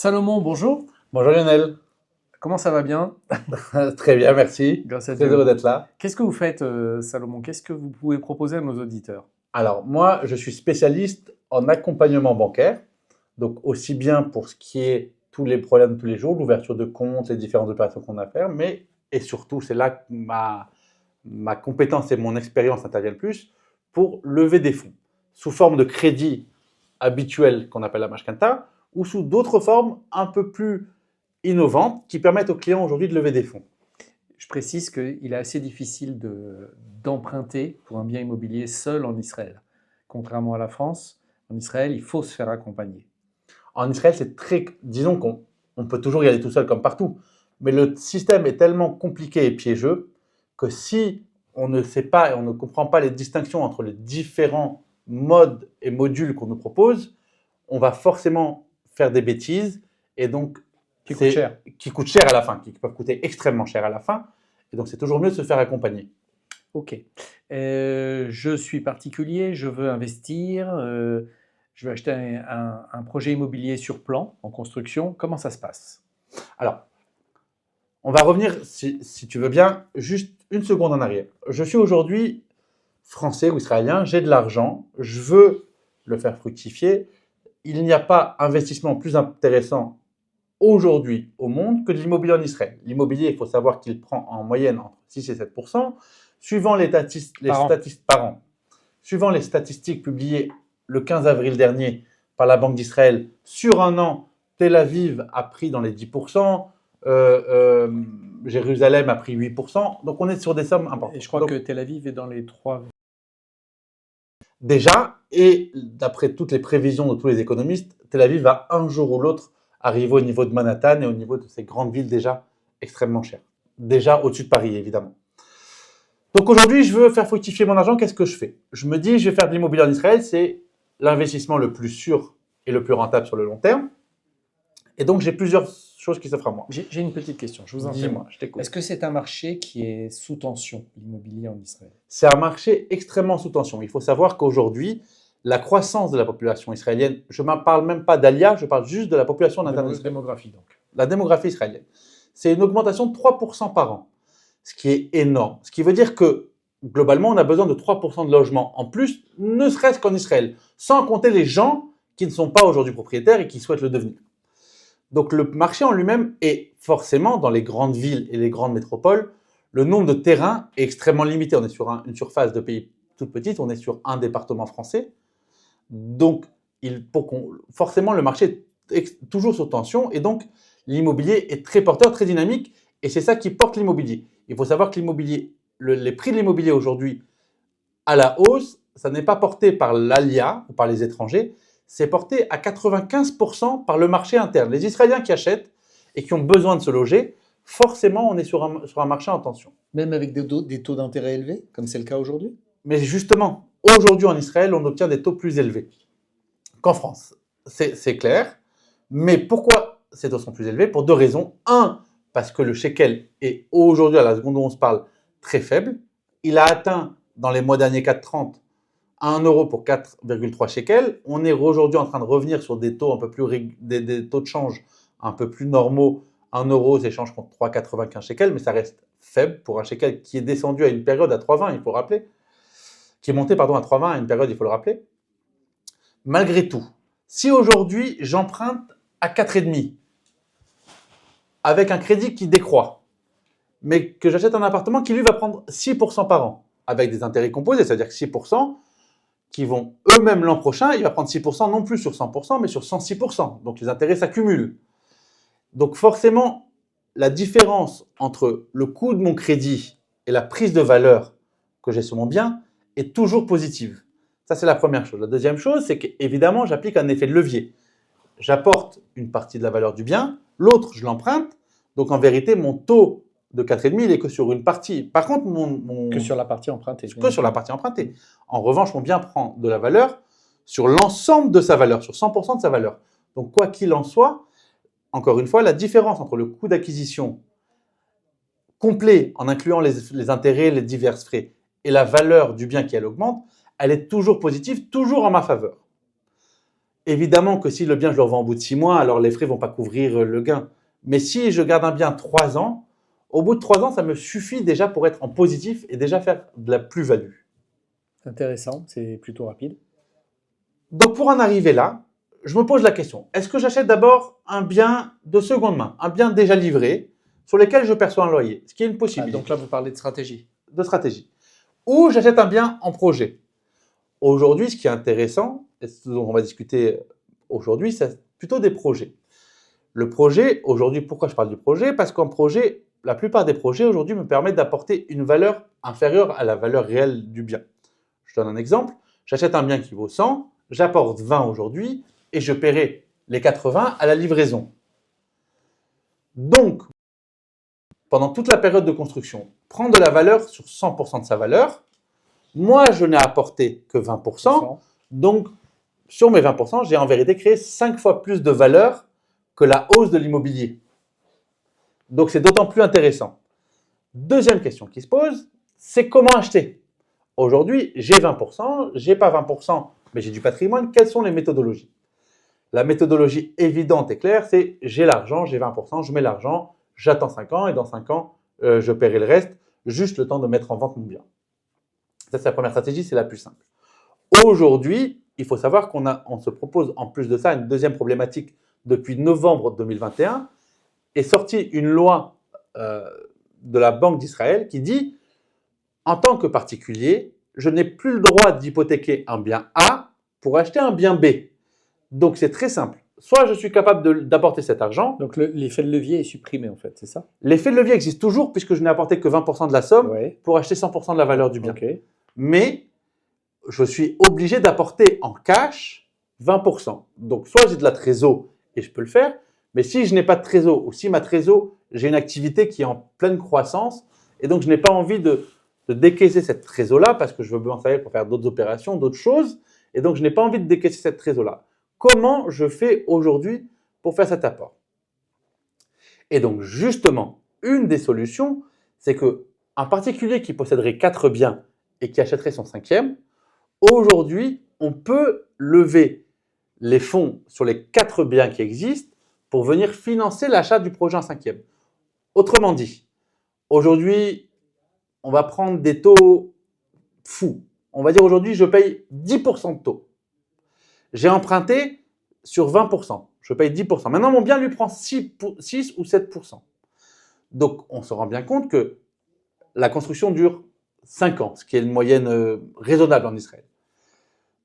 Salomon, bonjour. Bonjour Lionel. Comment ça va bien? Très bien, merci. Grâce à Très Dieu. heureux d'être là. Qu'est-ce que vous faites, Salomon? Qu'est-ce que vous pouvez proposer à nos auditeurs? Alors, moi, je suis spécialiste en accompagnement bancaire, donc aussi bien pour ce qui est tous les problèmes de tous les jours, l'ouverture de comptes, les différentes opérations qu'on a à faire, mais, et surtout, c'est là que ma compétence et mon expérience interviennent le plus, pour lever des fonds, sous forme de crédit habituel qu'on appelle la Mashkenta, ou sous d'autres formes un peu plus innovantes qui permettent aux clients aujourd'hui de lever des fonds. Je précise qu'il est assez difficile d'emprunter pour un bien immobilier seul en Israël. Contrairement à la France, en Israël, il faut se faire accompagner. En Israël, c'est très. Disons qu'on peut toujours y aller tout seul comme partout, mais le système est tellement compliqué et piégeux que si on ne sait pas et on ne comprend pas les distinctions entre les différents modes et modules qu'on nous propose, on va forcément faire des bêtises et donc Qui coûte cher. qui coûtent cher à la fin, qui peuvent coûter extrêmement cher à la fin. Et donc c'est toujours mieux de se faire accompagner. Ok. Je suis particulier, je veux investir, je veux acheter un projet immobilier sur plan, en construction. Comment ça se passe? Alors, on va revenir, si tu veux bien, juste une seconde en arrière. Je suis aujourd'hui français ou israélien, j'ai de l'argent, je veux le faire fructifier. Il n'y a pas investissement plus intéressant aujourd'hui au monde que de l'immobilier en Israël. L'immobilier, il faut savoir qu'il prend en moyenne entre 6 et 7%, suivant les statistiques par an. Suivant les statistiques publiées le 15 avril dernier par la Banque d'Israël, sur un an, Tel Aviv a pris dans les 10%, Jérusalem a pris 8%, donc on est sur des sommes importantes. Et je crois donc, que Tel Aviv est dans les 3. déjà, et d'après toutes les prévisions de tous les économistes, Tel Aviv va un jour ou l'autre arriver au niveau de Manhattan et au niveau de ces grandes villes déjà extrêmement chères. Déjà au-dessus de Paris, évidemment. Donc aujourd'hui, je veux faire fructifier mon argent, qu'est-ce que je fais? Je me dis, je vais faire de l'immobilier en Israël, c'est l'investissement le plus sûr et le plus rentable sur le long terme. Et donc, j'ai plusieurs choses qui s'offrent à moi. J'ai une petite question, je vous en prie. Dis-moi, je t'écoute. Est-ce que c'est un marché qui est sous tension, l'immobilier en Israël? C'est un marché extrêmement sous tension. Il faut savoir qu'aujourd'hui, la croissance de la population israélienne, je ne parle même pas d'Alia, je parle juste de la population en interne d'Israël. Démographie, donc. La démographie israélienne. C'est une augmentation de 3% par an, ce qui est énorme. Ce qui veut dire que, globalement, on a besoin de 3% de logements en plus, ne serait-ce qu'en Israël, sans compter les gens qui ne sont pas aujourd'hui propriétaires et qui souhaitent le devenir. Donc le marché en lui-même est forcément, dans les grandes villes et les grandes métropoles, le nombre de terrains est extrêmement limité. On est sur une surface de pays toute petite, on est sur un département français. Donc, forcément, le marché est toujours sous tension et donc l'immobilier est très porteur, très dynamique et c'est ça qui porte l'immobilier. Il faut savoir que l'immobilier, les prix de l'immobilier aujourd'hui à la hausse, ça n'est pas porté par l'ALIA ou par les étrangers, c'est porté à 95% par le marché interne. Les Israéliens qui achètent et qui ont besoin de se loger, forcément, on est sur un marché en tension. Même avec des taux d'intérêt élevés, comme c'est le cas aujourd'hui? Mais justement, aujourd'hui en Israël, on obtient des taux plus élevés qu'en France. C'est clair. Mais pourquoi ces taux sont plus élevés? Pour deux raisons. Un, parce que le shekel est aujourd'hui, à la seconde où on se parle, très faible. Il a atteint, dans les mois derniers, 4,30 à 1 euro pour 4,3 shekels. On est aujourd'hui en train de revenir sur des taux un peu plus des taux de change un peu plus normaux. 1 euro s'échange contre 3,95 shekels, mais ça reste faible pour un shekel qui est descendu à une période à 3,20, il faut le rappeler, qui est monté pardon, à 3,20 à une période, il faut le rappeler. Malgré tout, si aujourd'hui j'emprunte à 4,5 avec un crédit qui décroît, mais que j'achète un appartement qui lui va prendre 6% par an, avec des intérêts composés, c'est-à-dire que 6% qui vont eux-mêmes l'an prochain, il va prendre 6% non plus sur 100%, mais sur 106%. Donc les intérêts s'accumulent. Donc forcément, la différence entre le coût de mon crédit et la prise de valeur que j'ai sur mon bien est toujours positive. Ça, c'est la première chose. La deuxième chose, c'est qu'évidemment, j'applique un effet de levier. J'apporte une partie de la valeur du bien, l'autre, je l'emprunte. Donc en vérité, mon taux de 4,5, il est que sur une partie. Par contre, Que sur la partie empruntée. Que sur la partie empruntée. En revanche, mon bien prend de la valeur sur l'ensemble de sa valeur, sur 100% de sa valeur. Donc, quoi qu'il en soit, encore une fois, la différence entre le coût d'acquisition complet, en incluant les intérêts, les divers frais, et la valeur du bien qui elle augmente, elle est toujours positive, toujours en ma faveur. Évidemment que si le bien, je le revends au bout de 6 mois, alors les frais ne vont pas couvrir le gain. Mais si je garde un bien 3 ans, au bout de 3 ans, ça me suffit déjà pour être en positif et déjà faire de la plus-value. Intéressant, c'est plutôt rapide. Donc pour en arriver là, je me pose la question, est-ce que j'achète d'abord un bien de seconde main, un bien déjà livré, sur lequel je perçois un loyer, ce qui est une Ah, possibilité donc là, vous parlez de stratégie. de stratégie, ou j'achète un bien en projet. Aujourd'hui, ce qui est intéressant, et ce dont on va discuter aujourd'hui, c'est plutôt des projets. Le projet, aujourd'hui, pourquoi je parle du projet? Parce qu'en projet, la plupart des projets aujourd'hui me permettent d'apporter une valeur inférieure à la valeur réelle du bien. Je donne un exemple. J'achète un bien qui vaut 100, j'apporte 20 aujourd'hui et je paierai les 80 à la livraison. Donc, pendant toute la période de construction, prendre de la valeur sur 100% de sa valeur, moi, je n'ai apporté que 20%. Donc, sur mes 20%, j'ai en vérité créé 5 fois plus de valeur que la hausse de l'immobilier. Donc, c'est d'autant plus intéressant. Deuxième question qui se pose, c'est comment acheter? Aujourd'hui, j'ai 20%, j'ai pas 20%, mais j'ai du patrimoine. Quelles sont les méthodologies? La méthodologie évidente et claire, c'est j'ai l'argent, j'ai 20%, je mets l'argent, j'attends 5 ans et dans 5 ans, je paierai le reste, juste le temps de mettre en vente mon bien. Ça, c'est la première stratégie, c'est la plus simple. Aujourd'hui, il faut savoir on se propose en plus de ça une deuxième problématique. Depuis novembre 2021 est sortie une loi de la Banque d'Israël qui dit en tant que particulier, je n'ai plus le droit d'hypothéquer un bien A pour acheter un bien B. Donc c'est très simple. Soit je suis capable d'apporter cet argent. Donc l'effet de levier est supprimé en fait, c'est ça? L'effet de levier existe toujours puisque je n'ai apporté que 20% de la somme Ouais. pour acheter 100% de la valeur du bien. Ok. Mais je suis obligé d'apporter en cash 20%. Donc soit j'ai de la trésor et je peux le faire, mais si je n'ai pas de trésor ou si ma trésor, j'ai une activité qui est en pleine croissance et donc je n'ai pas envie de décaisser cette trésor-là parce que je veux m'en servir pour faire d'autres opérations, d'autres choses, et donc je n'ai pas envie de décaisser cette trésor-là. Comment je fais aujourd'hui pour faire cet apport? Et donc justement, une des solutions, c'est que un particulier qui posséderait 4 biens et qui achèterait son 5e, aujourd'hui, on peut lever les fonds sur les 4 biens qui existent pour venir financer l'achat du projet en 5e. Autrement dit, aujourd'hui, on va prendre des taux fous. On va dire aujourd'hui, je paye 10% de taux. J'ai emprunté sur 20%. Je paye 10%. Maintenant, mon bien lui prend 6 ou 7%. Donc, on se rend bien compte que la construction dure 5 ans, ce qui est une moyenne raisonnable en Israël.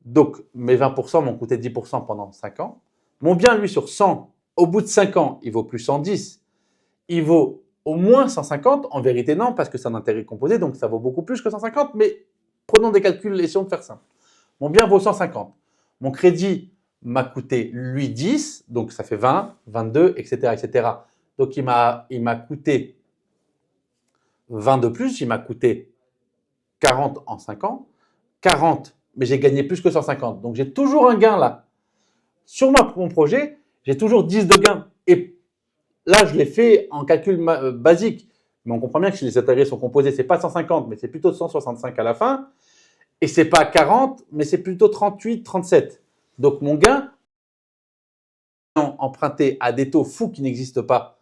Donc, mes 20% m'ont coûté 10% pendant 5 ans. Mon bien, lui, sur 100, au bout de 5 ans, il vaut plus 110. Il vaut au moins 150. En vérité, non, parce que c'est un intérêt composé, donc ça vaut beaucoup plus que 150. Mais prenons des calculs, essayons de faire simple. Mon bien vaut 150. Mon crédit m'a coûté, lui, 10. Donc, ça fait 20, 22, etc., etc. Donc, il m'a coûté 20 de plus. Il m'a coûté 40 en 5 ans. 40, mais j'ai gagné plus que 150. Donc, j'ai toujours un gain là. Sur mon projet, j'ai toujours 10 de gain. Et là, je l'ai fait en calcul basique. Mais on comprend bien que si les intérêts sont composés, ce n'est pas 150, mais c'est plutôt 165 à la fin. Et ce n'est pas 40, mais c'est plutôt 38, 37. Donc, mon gain, emprunté à des taux fous qui n'existent pas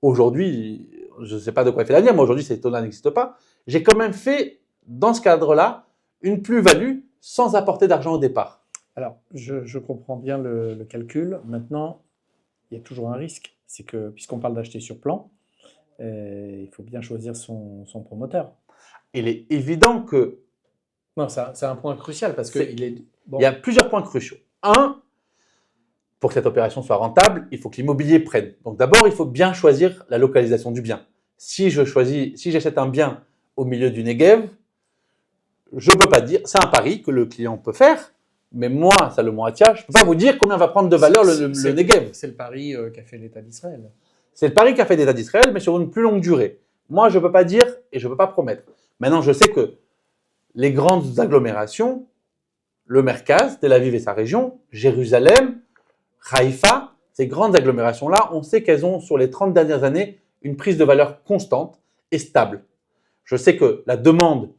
aujourd'hui, je ne sais pas de quoi il fait l'avenir, mais aujourd'hui, ces taux-là n'existent pas. J'ai quand même fait, dans ce cadre-là, une plus-value sans apporter d'argent au départ. Alors, je comprends bien le calcul. Maintenant, il y a toujours un risque. C'est que, puisqu'on parle d'acheter sur plan, il faut bien choisir son promoteur. Il est évident que Non, c'est un point crucial parce C'est- qu'il est. Bon, il y a plusieurs points cruciaux. Un, pour que cette opération soit rentable, il faut que l'immobilier prenne. Donc d'abord, il faut bien choisir la localisation du bien. Si j'achète un bien au milieu du Negev, je ne peux pas dire, c'est un pari que le client peut faire, mais moi, Salomon Atia, je ne peux pas vous dire combien va prendre de valeur le Negev. c'est le pari qu'a fait l'État d'Israël. C'est le pari qu'a fait l'État d'Israël, mais sur une plus longue durée. Moi, je ne peux pas dire et je ne peux pas promettre. Maintenant, je sais que les grandes agglomérations, le Merkaz, Tel Aviv et sa région, Jérusalem, Haïfa, ces grandes agglomérations-là, on sait qu'elles ont, sur les 30 dernières années, une prise de valeur constante et stable. Je sais que la demande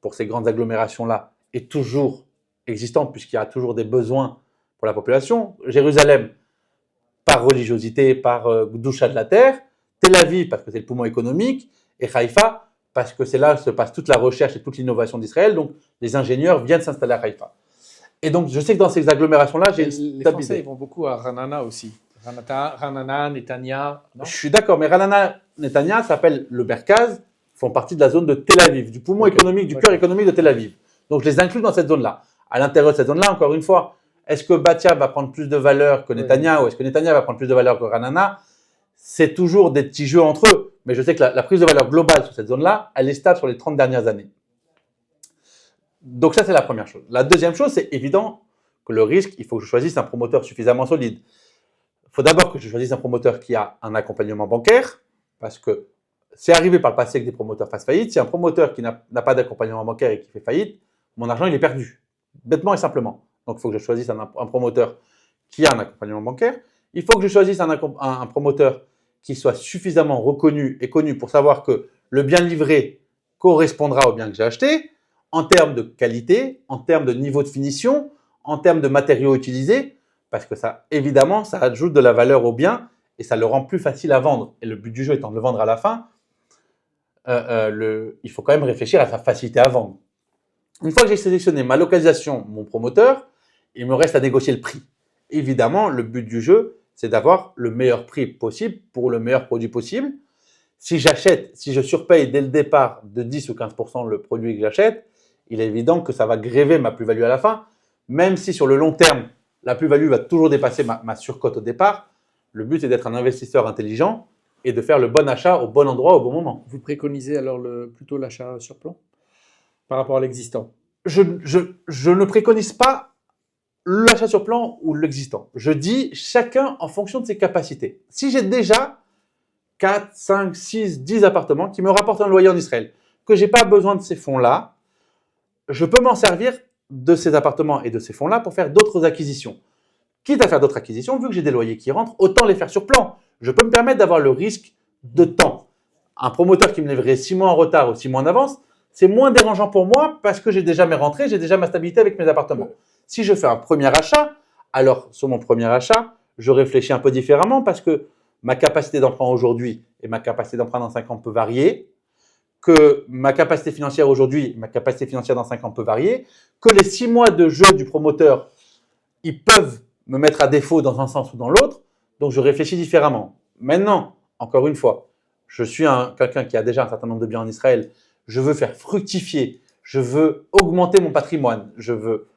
pour ces grandes agglomérations-là est toujours existante, puisqu'il y a toujours des besoins, pour la population. Jérusalem, par religiosité, par doucha de la terre. Tel Aviv, parce que c'est le poumon économique. Et Haïfa, parce que c'est là où se passe toute la recherche et toute l'innovation d'Israël. Donc, les ingénieurs viennent s'installer à Haïfa. Et donc, je sais que dans ces agglomérations-là, j'ai Les Français, ils vont beaucoup à Ranana aussi. Ranana, Netanya. Non, je suis d'accord, mais Ranana, Netanya s'appelle le Merkaz, font partie de la zone de Tel Aviv, du poumon économique, du cœur économique de Tel Aviv. Donc, je les inclus dans cette zone-là. À l'intérieur de cette zone-là, encore une fois, est-ce que Batia va prendre plus de valeur que Netanya ou est-ce que Netanya va prendre plus de valeur que Ranana? C'est toujours des petits jeux entre eux. Mais je sais que la prise de valeur globale sur cette zone-là, elle est stable sur les 30 dernières années. Donc ça, c'est la première chose. La deuxième chose, c'est évident que le risque, il faut que je choisisse un promoteur suffisamment solide. Il faut d'abord que je choisisse un promoteur qui a un accompagnement bancaire, parce que c'est arrivé par le passé que des promoteurs fassent faillite. Si un promoteur qui n'a pas d'accompagnement bancaire et qui fait faillite, mon argent, il est perdu. Bêtement et simplement. Donc, il faut que je choisisse un promoteur qui a un accompagnement bancaire. Il faut que je choisisse un promoteur qui soit suffisamment reconnu et connu pour savoir que le bien livré correspondra au bien que j'ai acheté, en termes de qualité, en termes de niveau de finition, en termes de matériaux utilisés, parce que ça, évidemment, ça ajoute de la valeur au bien et ça le rend plus facile à vendre. Et le but du jeu étant de le vendre à la fin, il faut quand même réfléchir à sa facilité à vendre. Une fois que j'ai sélectionné ma localisation, mon promoteur, il me reste à négocier le prix. Évidemment, le but du jeu, c'est d'avoir le meilleur prix possible pour le meilleur produit possible. Si je surpaye dès le départ de 10 ou 15% le produit que j'achète, il est évident que ça va gréver ma plus-value à la fin, même si sur le long terme, la plus-value va toujours dépasser ma surcote au départ. Le but est d'être un investisseur intelligent et de faire le bon achat au bon endroit au bon moment. vous préconisez alors plutôt l'achat sur plan par rapport à l'existant? Je ne préconise pas l'achat sur plan ou l'existant. Je dis chacun en fonction de ses capacités. Si j'ai déjà 4, 5, 6, 10 appartements qui me rapportent un loyer en Israël, que je n'ai pas besoin de ces fonds-là, je peux m'en servir de ces appartements et de ces fonds-là pour faire d'autres acquisitions. Quitte à faire d'autres acquisitions, vu que j'ai des loyers qui rentrent, autant les faire sur plan. Je peux me permettre d'avoir le risque de temps. Un promoteur qui me livrerait 6 mois en retard ou 6 mois en avance, c'est moins dérangeant pour moi parce que j'ai déjà mes rentrées, j'ai déjà ma stabilité avec mes appartements. Si je fais un premier achat, alors sur mon premier achat, je réfléchis un peu différemment parce que ma capacité d'emprunt aujourd'hui et ma capacité d'emprunt dans 5 ans peut varier, que ma capacité financière aujourd'hui et ma capacité financière dans 5 ans peut varier, que les 6 mois de jeu du promoteur, ils peuvent me mettre à défaut dans un sens ou dans l'autre, donc je réfléchis différemment. Maintenant, encore une fois, je suis quelqu'un qui a déjà un certain nombre de biens en Israël, je veux faire fructifier, je veux augmenter mon patrimoine, je veux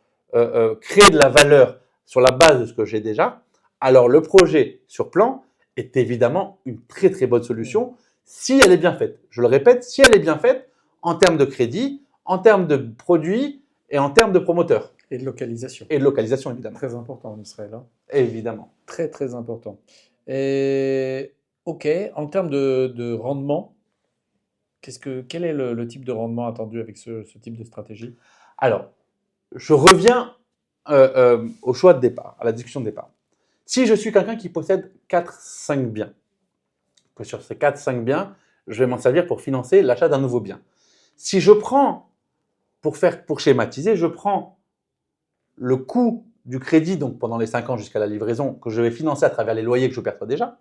créer de la valeur sur la base de ce que j'ai déjà, alors le projet sur plan est évidemment une très très bonne solution si elle est bien faite. Je le répète, si elle est bien faite en termes de crédit, en termes de produits et en termes de promoteurs. Et de localisation. Et de localisation, évidemment. Très important en Israël. Hein. Évidemment. Très, très important. Et, OK, en termes de rendement, quel est le type de rendement attendu avec ce type de stratégie? Alors, je reviens au choix de départ, à la discussion de départ. Si je suis quelqu'un qui possède 4-5 biens, que sur ces 4-5 biens, je vais m'en servir pour financer l'achat d'un nouveau bien. Si je prends, pour schématiser, je prends le coût du crédit, donc pendant les 5 ans jusqu'à la livraison, que je vais financer à travers les loyers que je perçois déjà,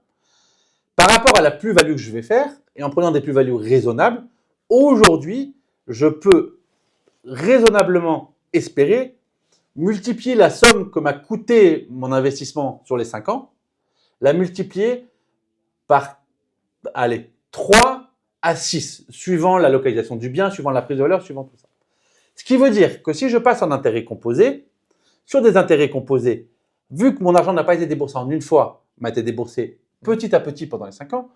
par rapport à la plus-value que je vais faire, et en prenant des plus-values raisonnables, aujourd'hui, je peux raisonnablement espérer multiplier la somme que m'a coûté mon investissement sur les 5 ans, la multiplier par 3 à 6, suivant la localisation du bien, suivant la prise de valeur, suivant tout ça. Ce qui veut dire que si je passe en intérêt composé, sur des intérêts composés, vu que mon argent n'a pas été déboursé en une fois, m'a été déboursé petit à petit pendant les 5 ans,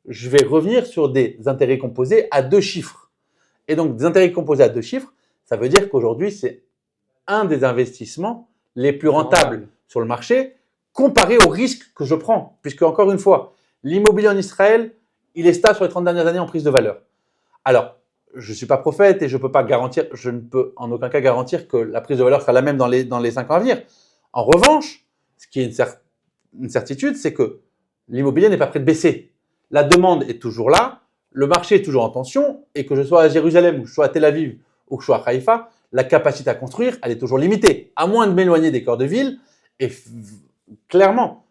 je vais revenir sur des intérêts composés à 2 chiffres. Et donc, des intérêts composés à 2 chiffres, ça veut dire qu'aujourd'hui, c'est un des investissements les plus rentables sur le marché comparé au risque que je prends. Puisque, encore une fois, l'immobilier en Israël, il est stable sur les 30 dernières années en prise de valeur. Alors, je ne suis pas prophète et je ne peux en aucun cas garantir que la prise de valeur sera la même dans les 5 ans à venir. En revanche, ce qui est une certitude, c'est que l'immobilier n'est pas prêt de baisser. La demande est toujours là, le marché est toujours en tension, et que je sois à Jérusalem, ou que je sois à Tel Aviv, ou que je sois à Haïfa, la capacité à construire, elle est toujours limitée, à moins de m'éloigner des cœurs de ville Et clairement,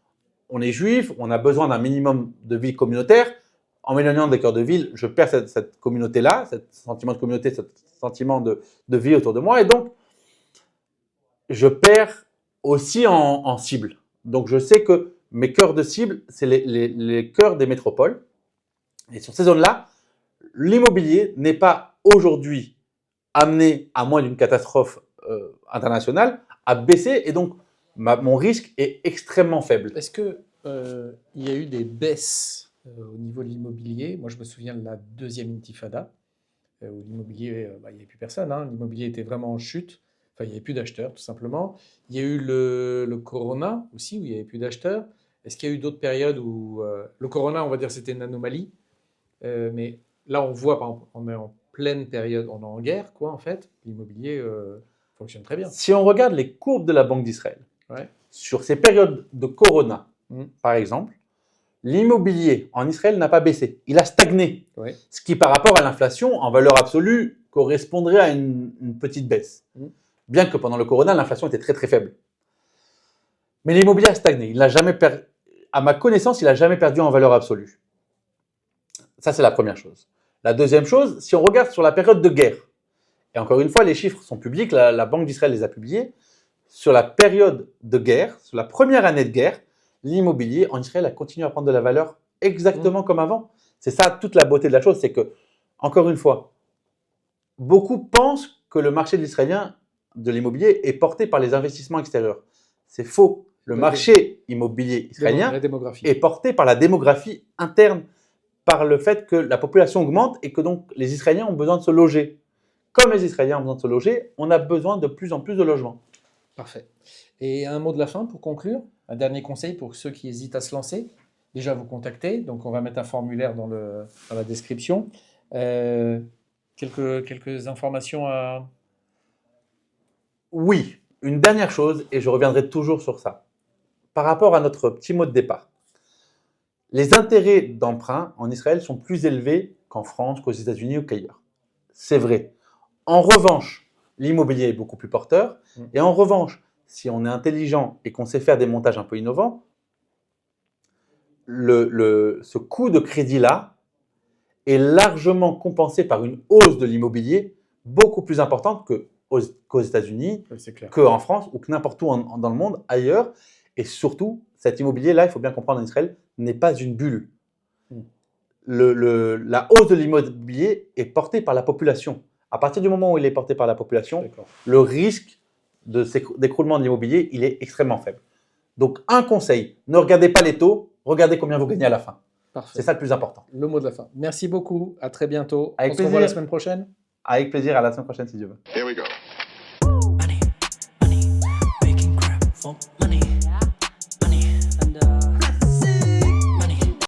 on est juif, on a besoin d'un minimum de vie communautaire. En m'éloignant des cœurs de ville, je perds cette communauté-là, ce sentiment de communauté, ce sentiment de vie autour de moi. Et donc, je perds aussi en cible. Donc, je sais que mes cœurs de cible, c'est les cœurs des métropoles. Et sur ces zones-là, l'immobilier n'est pas aujourd'hui amené, à moins d'une catastrophe internationale, à baisser. Et donc, mon risque est extrêmement faible. Est-ce qu'il y a eu des baisses au niveau de l'immobilier? Moi, je me souviens de la deuxième intifada, où l'immobilier, il n'y avait plus personne. Hein. L'immobilier était vraiment en chute. Enfin, il n'y avait plus d'acheteurs, tout simplement. Il y a eu le Corona aussi, où il n'y avait plus d'acheteurs. Est-ce qu'il y a eu d'autres périodes où le Corona, on va dire, c'était une anomalie, mais là, on voit, par exemple, on est en pleine période, on est en guerre, quoi, en fait. L'immobilier fonctionne très bien. Si on regarde les courbes de la Banque d'Israël, Ouais. sur ces périodes de Corona, par exemple, l'immobilier en Israël n'a pas baissé. Il a stagné. Ouais. Ce qui, par rapport à l'inflation, en valeur absolue, correspondrait à une petite baisse. Bien que pendant le Corona, l'inflation était très très faible. Mais l'immobilier a stagné. Il n'a jamais à ma connaissance, il n'a jamais perdu en valeur absolue. Ça, c'est la première chose. La deuxième chose, si on regarde sur la période de guerre, et encore une fois, les chiffres sont publics, la Banque d'Israël les a publiés, sur la période de guerre, sur la première année de guerre, l'immobilier en Israël a continué à prendre de la valeur exactement comme avant. C'est ça toute la beauté de la chose, c'est que, encore une fois, beaucoup pensent que le marché de l'israélien de l'immobilier est porté par les investissements extérieurs. C'est faux. Le marché immobilier israélien est porté par la démographie interne, par le fait que la population augmente et que donc les Israéliens ont besoin de se loger. Comme les Israéliens ont besoin de se loger, on a besoin de plus en plus de logements. Parfait. Et un mot de la fin pour conclure, un dernier conseil pour ceux qui hésitent à se lancer. Déjà, vous contacter, donc on va mettre un formulaire dans la description. Quelques informations à... Oui, une dernière chose, et je reviendrai toujours sur ça. Par rapport à notre petit mot de départ, les intérêts d'emprunt en Israël sont plus élevés qu'en France, qu'aux États-Unis ou qu'ailleurs. C'est vrai. En revanche, l'immobilier est beaucoup plus porteur. Et en revanche, si on est intelligent et qu'on sait faire des montages un peu innovants, ce coût de crédit-là est largement compensé par une hausse de l'immobilier beaucoup plus importante qu'aux États-Unis, qu'en France ou que n'importe où dans le monde ailleurs. Et surtout, cet immobilier-là, il faut bien comprendre en Israël, n'est pas une bulle. La hausse de l'immobilier est portée par la population. À partir du moment où il est porté par la population, le risque d'écroulement de l'immobilier, il est extrêmement faible. Donc, un conseil, ne regardez pas les taux, regardez combien vous gagnez à la fin. C'est ça le plus important. Le mot de la fin. Merci beaucoup, à très bientôt. Avec plaisir. On se revoit la semaine prochaine. Avec plaisir, à la semaine prochaine si Dieu veut. Here we go. Money, money, making crap for money.